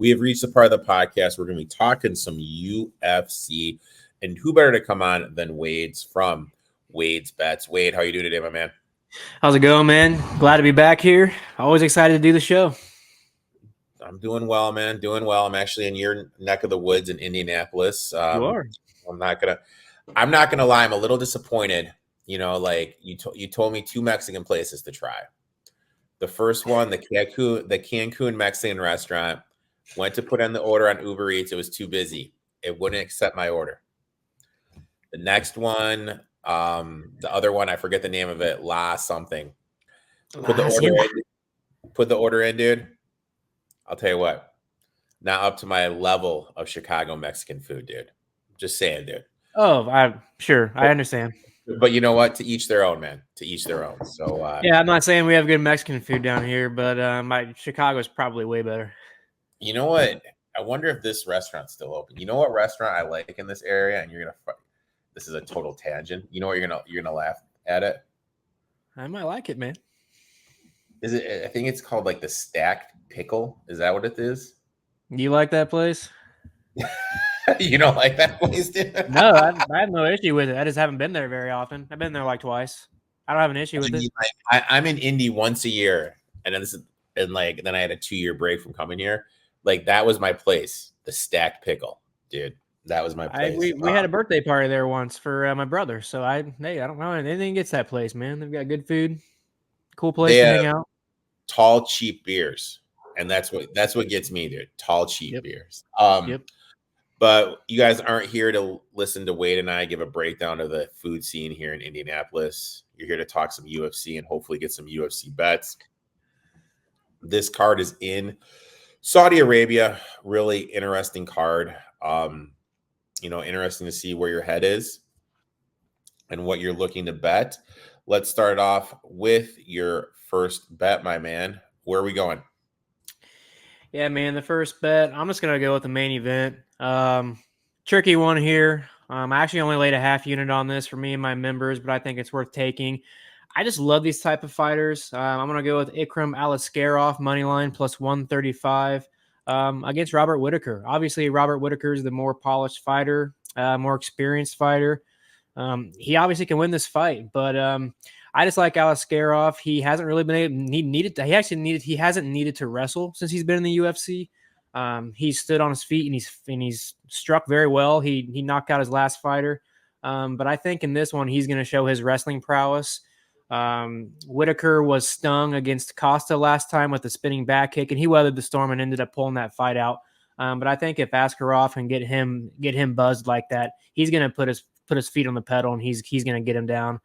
We have reached the part of the podcast we're going to be talking some UFC, and who better to come on than Wade's from Wade's Bets. Wade, how you doing today, my man? How's it going, man? Glad to be back here. Always excited to do the show. I'm doing well, man. Doing well. I'm actually in your neck of the woods in Indianapolis. You are. I'm not gonna lie. I'm a little disappointed. You know, like you told me 2 Mexican places to try. The first one, the Cancun Mexican restaurant, went to put in the order on Uber Eats. It was too busy. It wouldn't accept my order. The next one, the other one, I forget the name of it. La something. Put the order in, dude. I'll tell you what. Not up to my level of Chicago Mexican food, dude. Just saying, dude. Oh, I'm sure. I understand. But you know what? To each their own, man. To each their own. So yeah, I'm not saying we have good Mexican food down here, but Chicago's probably way better. You know what? I wonder if this restaurant's still open. You know what restaurant I like in this area, and you're gonna. This is a total tangent. You know what? You're gonna laugh at it. I might like it, man. Is it? I think it's called like the Stacked Pickle. Is that what it is? You like that place? You don't like that place, dude? No, I have no issue with it. I just haven't been there very often. I've been there like twice. I don't have an issue with it. I'm in Indy once a year, and then I had a 2-year break from coming here. Like that was my place, the Stacked Pickle, dude. That was my place. We had a birthday party there once for my brother. So I don't know anything gets that place, man. They've got good food, cool place to hang out. Tall, cheap beers, and that's what gets me, dude. Tall, cheap beers. But you guys aren't here to listen to Wade and I give a breakdown of the food scene here in Indianapolis. You're here to talk some UFC and hopefully get some UFC bets. This card is in Saudi Arabia. Really interesting card. Interesting to see where your head is and what you're looking to bet. Let's start off with your first bet, my man. Where are we going? Yeah, man, the first bet, I'm just going to go with the main event. Tricky one here. I actually only laid a half unit on this for me and my members, but I think it's worth taking. I just love these type of fighters. I'm going to go with Ikram Aliskerov, money line, plus 135 against Robert Whittaker. Obviously, Robert Whittaker is the more polished fighter, more experienced fighter. He obviously can win this fight, but I just like Aliskerov. He hasn't really been able. He hasn't needed to wrestle since he's been in the UFC. He's stood on his feet and he's struck very well. He knocked out his last fighter, but I think in this one he's going to show his wrestling prowess. Whittaker was stung against Costa last time with the spinning back kick, and he weathered the storm and ended up pulling that fight out. But I think if Askarov can get him buzzed like that, he's going to put his feet on the pedal and he's going to get him down.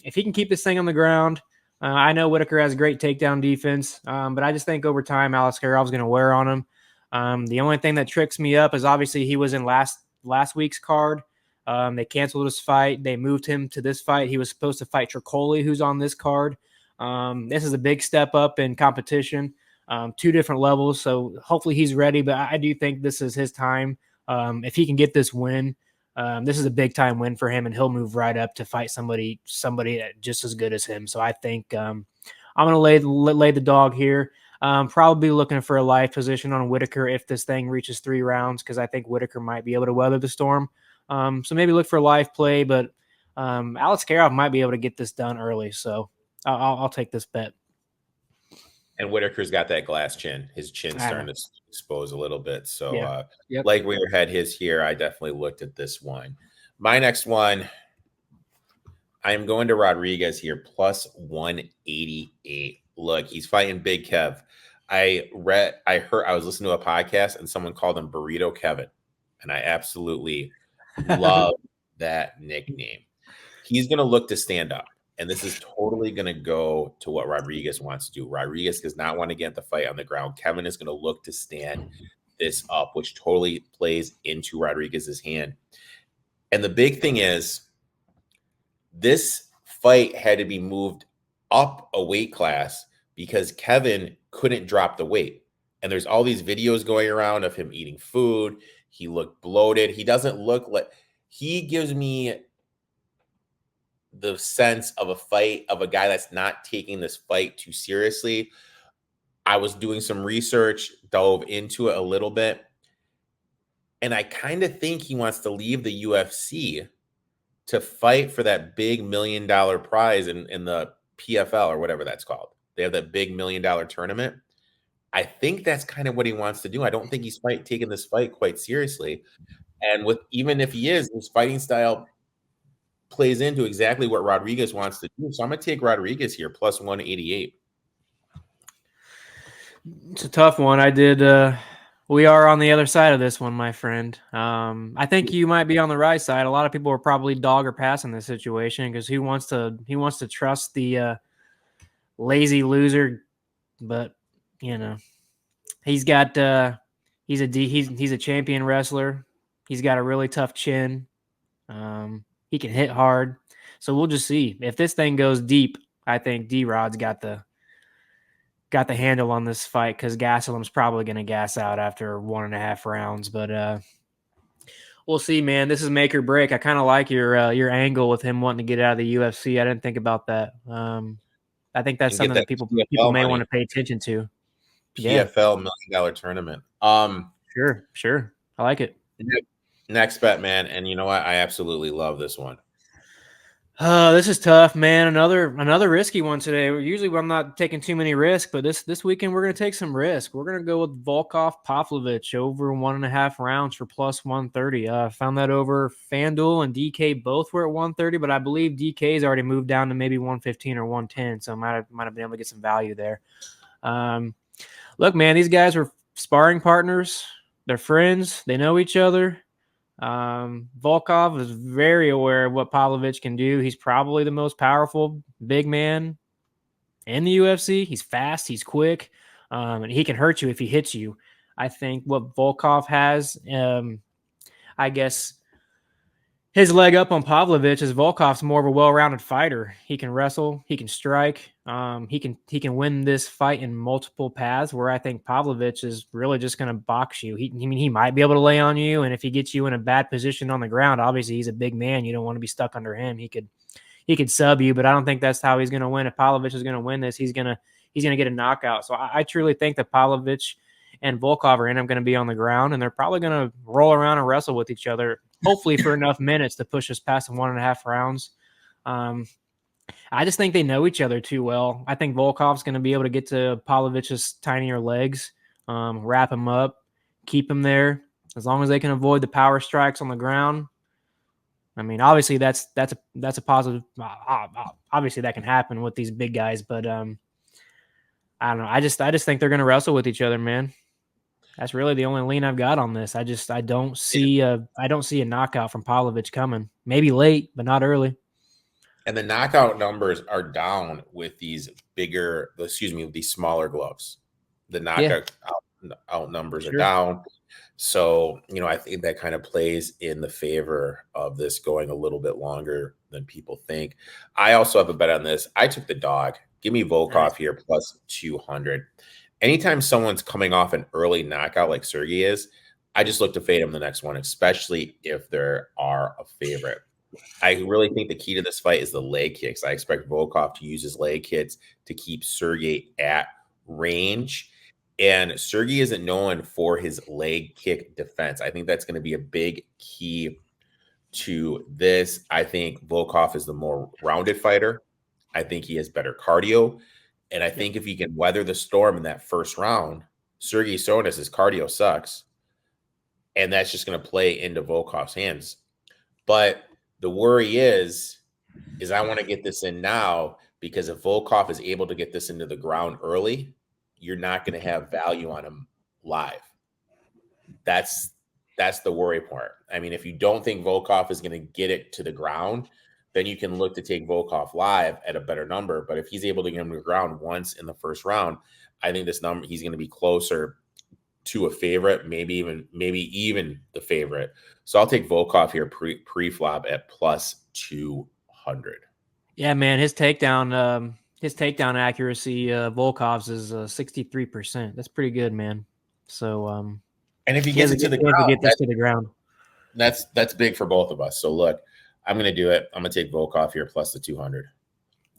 If he can keep this thing on the ground, I know Whittaker has great takedown defense, but I just think over time Aliskerov's going to wear on him. The only thing that tricks me up is obviously he was in last week's card. They canceled his fight. They moved him to this fight. He was supposed to fight Tricoli, who's on this card. This is a big step up in competition, 2 different levels. So hopefully he's ready, but I do think this is his time. If he can get this win, this is a big time win for him, and he'll move right up to fight somebody just as good as him. So I think I'm going to lay the dog here. Probably looking for a live position on Whittaker if this thing reaches 3 rounds, because I think Whittaker might be able to weather the storm. So maybe look for a live play, but Aliskerov might be able to get this done early. So I'll take this bet. And Whittaker's got that glass chin. His chin's starting to expose a little bit. So like where your head is here, I definitely looked at this one. My next one, I am going to Rodriguez here, plus 188. Look, he's fighting Big Kev. I was listening to a podcast and someone called him Burrito Kevin. And I absolutely love that nickname. He's going to look to stand up. And this is totally going to go to what Rodriguez wants to do. Rodriguez does not want to get the fight on the ground. Kevin is going to look to stand this up, which totally plays into Rodriguez's hand. And the big thing is, this fight had to be moved up a weight class because Kevin couldn't drop the weight. And there's all these videos going around of him eating food. He looked bloated. He doesn't look like – he gives me the sense of a guy that's not taking this fight too seriously. I was doing some research, dove into it a little bit, and I kind of think he wants to leave the UFC to fight for that big $1 million prize in the PFL or whatever that's called. They have that big $1 million tournament. I think that's kind of what he wants to do. I don't think he's taking this fight quite seriously. And even if he is, his fighting style plays into exactly what Rodriguez wants to do. So I'm going to take Rodriguez here, plus 188. It's a tough one. We are on the other side of this one, my friend. I think you might be on the right side. A lot of people are probably dog or pass in this situation because he wants to trust the lazy loser, but he's a champion wrestler. He's got a really tough chin. He can hit hard. So we'll just see. If this thing goes deep, I think D-Rod's got the handle on this fight because Gastelum's probably going to gas out after 1.5 rounds. But we'll see, man. This is make or break. I kind of like your angle with him wanting to get out of the UFC. I didn't think about that. I think that's something that people may want to pay attention to. PFL $1 million tournament. Sure. I like it. Next bet, man. And you know what? I absolutely love this one. This is tough, man. Another risky one today. Usually I'm not taking too many risks, but this weekend we're going to take some risk. We're going to go with Volkov Pavlovich over 1.5 rounds for plus 130. Found that over FanDuel and DK both were at 130, but I believe DK's already moved down to maybe 115 or 110, so might have been able to get some value there. Look, man, these guys were sparring partners. They're friends. They know each other. Volkov is very aware of what Pavlovich can do. He's probably the most powerful big man in the UFC. He's fast, he's quick, and he can hurt you if he hits you. I think what Volkov has, I guess his leg up on Pavlovich is Volkov's more of a well-rounded fighter. He can wrestle, he can strike, he can win this fight in multiple paths. Where I think Pavlovich is really just going to box you. He might be able to lay on you, and if he gets you in a bad position on the ground, obviously he's a big man. You don't want to be stuck under him. He could sub you, but I don't think that's how he's going to win. If Pavlovich is going to win this, he's gonna get a knockout. So I truly think that Pavlovich and Volkov are going to be on the ground, and they're probably going to roll around and wrestle with each other, hopefully for enough minutes to push us past the 1.5 rounds. I just think they know each other too well. I think Volkov's going to be able to get to Pavlovich's tinier legs, wrap him up, keep him there. As long as they can avoid the power strikes on the ground. I mean, obviously that's a positive. Obviously that can happen with these big guys, but I don't know. I just think they're going to wrestle with each other, man. That's really the only lean I've got on this. I don't see a knockout from Pavlovich coming. Maybe late, but not early. And the knockout numbers are down with these smaller gloves. The knockout out numbers are down. So, I think that kind of plays in the favor of this going a little bit longer than people think. I also have a bet on this. I took the dog. Give me Volkov here plus 200. Anytime someone's coming off an early knockout like Sergey is, I just look to fade him the next one, especially if there are a favorite. I really think the key to this fight is the leg kicks. I expect Volkov to use his leg kicks to keep Sergey at range. And Sergey isn't known for his leg kick defense. I think that's going to be a big key to this. I think Volkov is the more rounded fighter. I think he has better cardio. And I think if he can weather the storm in that first round, Sergey Sonis' cardio sucks. And that's just going to play into Volkov's hands. But the worry is I want to get this in now, because if Volkov is able to get this into the ground early, you're not going to have value on him live. That's the worry part. I mean, if you don't think Volkov is going to get it to the ground, then you can look to take Volkov live at a better number. But if he's able to get him to the ground once in the first round, I think this number, he's going to be closer to a favorite, maybe even the favorite. So I'll take Volkov here pre-flop at plus 200. Yeah, man, his takedown accuracy, Volkov's is 63%. That's pretty good, man. So and if he gets it to the ground, that's big for both of us. So look, I'm going to do it. I'm going to take Volkov here plus the 200.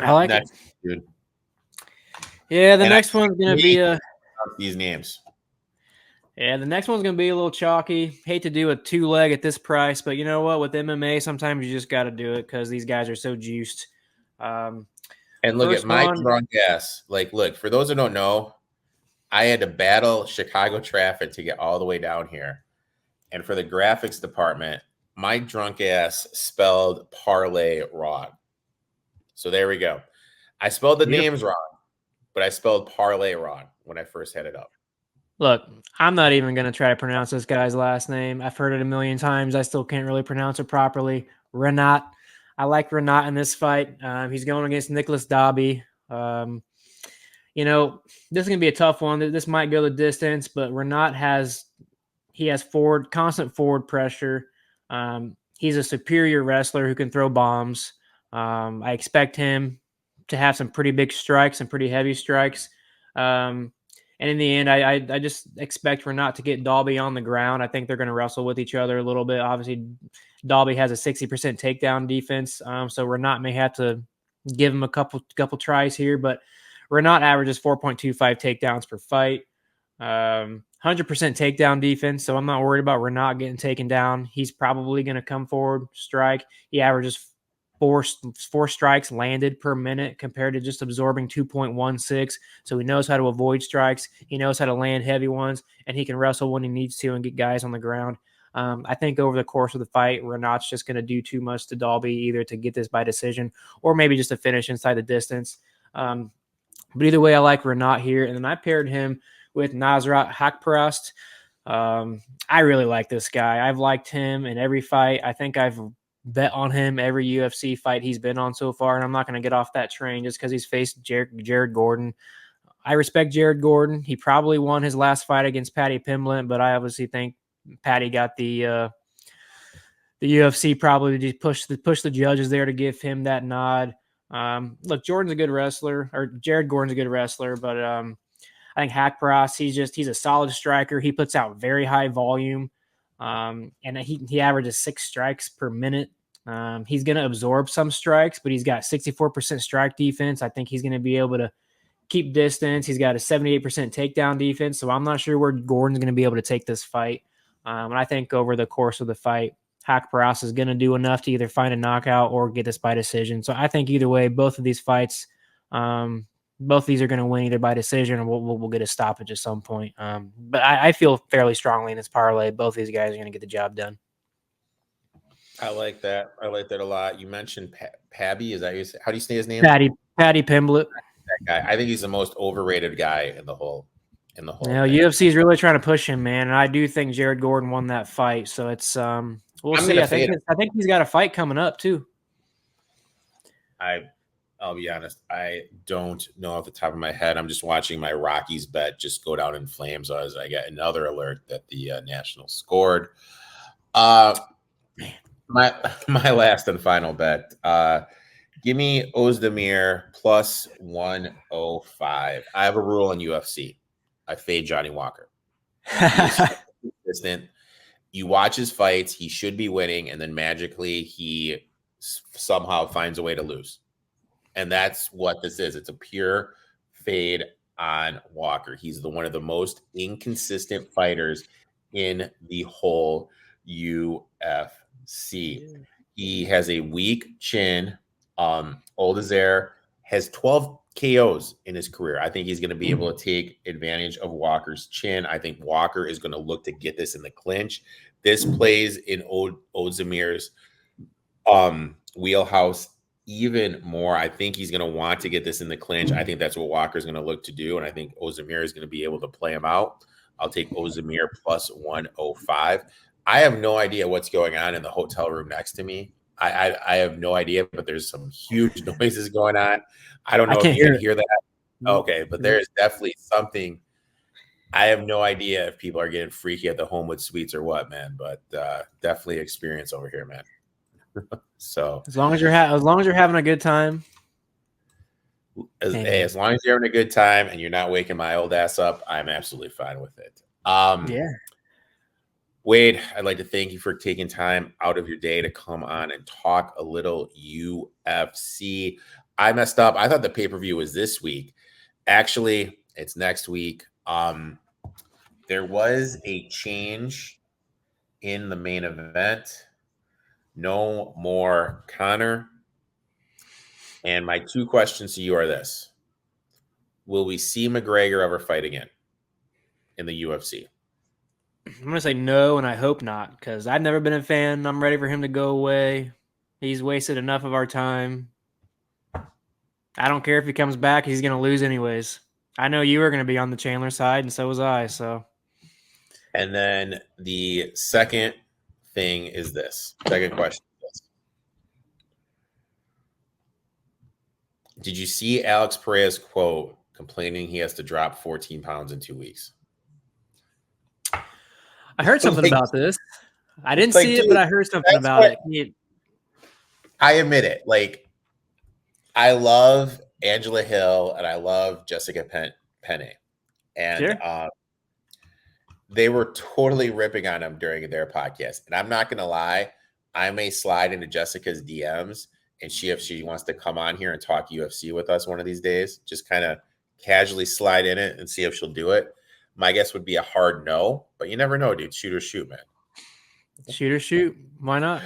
I like it. Dude. Yeah, the next one's going to be these names. Yeah, the next one's going to be a little chalky. Hate to do a 2-leg at this price, but you know what? With MMA, sometimes you just got to do it because these guys are so juiced. And look at my drunk ass. Like, look, for those who don't know, I had to battle Chicago traffic to get all the way down here. And for the graphics department, my drunk ass spelled parlay wrong. So there we go. I spelled the names wrong, but I spelled parlay wrong when I first had it up. Look, I'm not even going to try to pronounce this guy's last name. I've heard it a million times. I still can't really pronounce it properly. Renat. I like Renat in this fight. He's going against Nicholas Dobby. You know, this is going to be a tough one. This might go the distance, but Renat has constant forward pressure. He's a superior wrestler who can throw bombs. I expect him to have some pretty big strikes and pretty heavy strikes. And in the end, I just expect Renat to get Dalby on the ground. I think they're going to wrestle with each other a little bit. Obviously, Dalby has a 60% takedown defense, so Renat may have to give him a couple tries here. But Renat averages 4.25 takedowns per fight, 100% takedown defense. So I'm not worried about Renat getting taken down. He's probably going to come forward, strike. He averages four strikes landed per minute compared to just absorbing 2.16. So he knows how to avoid strikes. He knows how to land heavy ones, and he can wrestle when he needs to and get guys on the ground. I think over the course of the fight, Renat's just going to do too much to Dalby, either to get this by decision or maybe just to finish inside the distance. But either way, I like Renat here. And then I paired him with Nasrat Haqparast. I really like this guy. I've liked him in every fight. I think I've bet on him every UFC fight he's been on so far, and I'm not going to get off that train just because he's faced Jared Gordon. I respect Jared Gordon. He probably won his last fight against Paddy Pimblett, but I obviously think Paddy got the UFC probably just push the judges there to give him that nod. Look, Jordan's a good wrestler, or Jared Gordon's a good wrestler, but I think Haqparast, he's a solid striker. He puts out very high volume. And he averages 6 strikes per minute. He's going to absorb some strikes, but he's got 64% strike defense. I think he's going to be able to keep distance. He's got a 78% takedown defense. So I'm not sure where Gordon's going to be able to take this fight. And I think over the course of the fight, Haqparast is going to do enough to either find a knockout or get this by decision. So I think either way, both of these fights, both of these are going to win either by decision or we'll get a stoppage at some point. But I feel fairly strongly in this parlay. Both of these guys are going to get the job done. I like that. I like that a lot. You mentioned Pabby. Is that how do you say his name? Paddy Pimblett. That guy. I think he's the most overrated guy in the whole. You know, UFC is really trying to push him, man, and I do think Jared Gordon won that fight. So it's we'll see. I think he's got a fight coming up too. I'll be honest, I don't know off the top of my head. I'm just watching my Rockies bet just go down in flames as I get another alert that the Nationals scored. My last and final bet. Give me Ozdemir plus 105. I have a rule in UFC. I fade Johnny Walker. Consistent. You watch his fights, he should be winning, and then magically he somehow finds a way to lose. And that's what this is. It's a pure fade on Walker. He's one of the most inconsistent fighters in the whole UFC. He has a weak chin. Oldazer has 12 KOs in his career. I think he's going to be able to take advantage of Walker's chin. I think Walker is going to look to get this in the clinch. This plays in Ozdemir's wheelhouse even more. I think he's going to want to get this in the clinch. I think that's what Walker's going to look to do, and I think Ozdemir is going to be able to play him out. I'll take Ozdemir plus 105. I have no idea what's going on in the hotel room next to me. I have no idea, but there's some huge noises going on. I don't know if you can hear that. Okay, but there's definitely something. I have no idea if people are getting freaky at the Homewood Suites or what, man, but definitely experience over here, man. So as long as you're having a good time, as long as you're having a good time and you're not waking my old ass up, I'm absolutely fine with it. Yeah. Wade, I'd like to thank you for taking time out of your day to come on and talk a little UFC. I messed up. I thought the pay-per-view was this week. Actually, it's next week. There was a change in the main event. No more Connor. And my two questions to you are this. Will we see McGregor ever fight again in the UFC? I'm going to say no, and I hope not, because I've never been a fan. I'm ready for him to go away. He's wasted enough of our time. I don't care if he comes back. He's going to lose anyways. I know you were going to be on the Chandler side, and so was I. So, and then the second thing is this. Second question is this. Did you see Alex Pereira's quote complaining he has to drop 14 pounds in 2 weeks? I heard something about this. I didn't see it, but I heard something about it. I admit it. Like, I love Angela Hill and I love Jessica Penne. And sure. They were totally ripping on him during their podcast. And I'm not going to lie, I may slide into Jessica's DMs and if she wants to come on here and talk UFC with us one of these days, just kind of casually slide in it and see if she'll do it. My guess would be a hard no, but you never know, dude. Shoot or shoot, man. Shoot or shoot. Why not?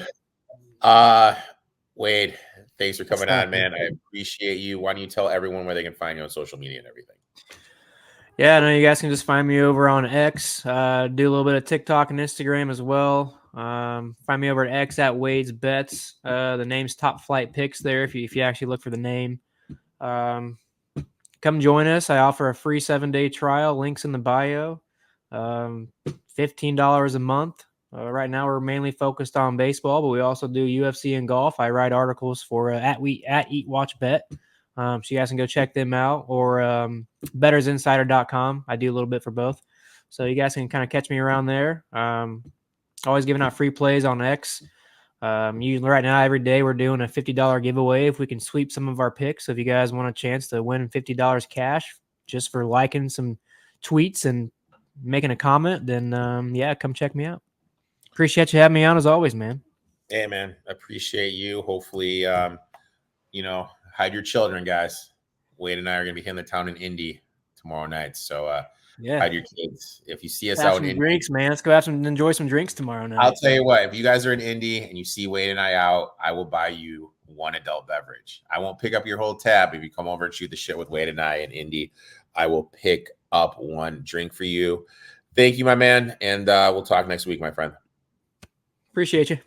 Wade, thanks for coming on, man. I appreciate you. Why don't you tell everyone where they can find you on social media and everything? Yeah, no, you guys can just find me over on X. Do a little bit of TikTok and Instagram as well. Find me over at X at Wade's Bets. The name's Top Flight Picks there if you actually look for the name. Come join us. I offer a free 7-day trial. Links in the bio. $15 a month. Right now, we're mainly focused on baseball, but we also do UFC and golf. I write articles for at Eat Watch Bet. So you guys can go check them out, or bettersinsider.com. I do a little bit for both. So you guys can kind of catch me around there. Always giving out free plays on X. Usually right now, every day we're doing a $50 giveaway if we can sweep some of our picks. So if you guys want a chance to win $50 cash just for liking some tweets and making a comment, then come check me out. Appreciate you having me on as always, man. Hey, man, appreciate you. Hopefully, hide your children, guys. Wade and I are going to be hitting the town in Indy tomorrow night. So hide your kids. If you see us out in Indy. Drinks, man. Let's go enjoy some drinks tomorrow night. I'll tell you what, if you guys are in Indy and you see Wade and I out, I will buy you one adult beverage. I won't pick up your whole tab. If you come over and shoot the shit with Wade and I in Indy, I will pick up one drink for you. Thank you, my man. And we'll talk next week, my friend. Appreciate you.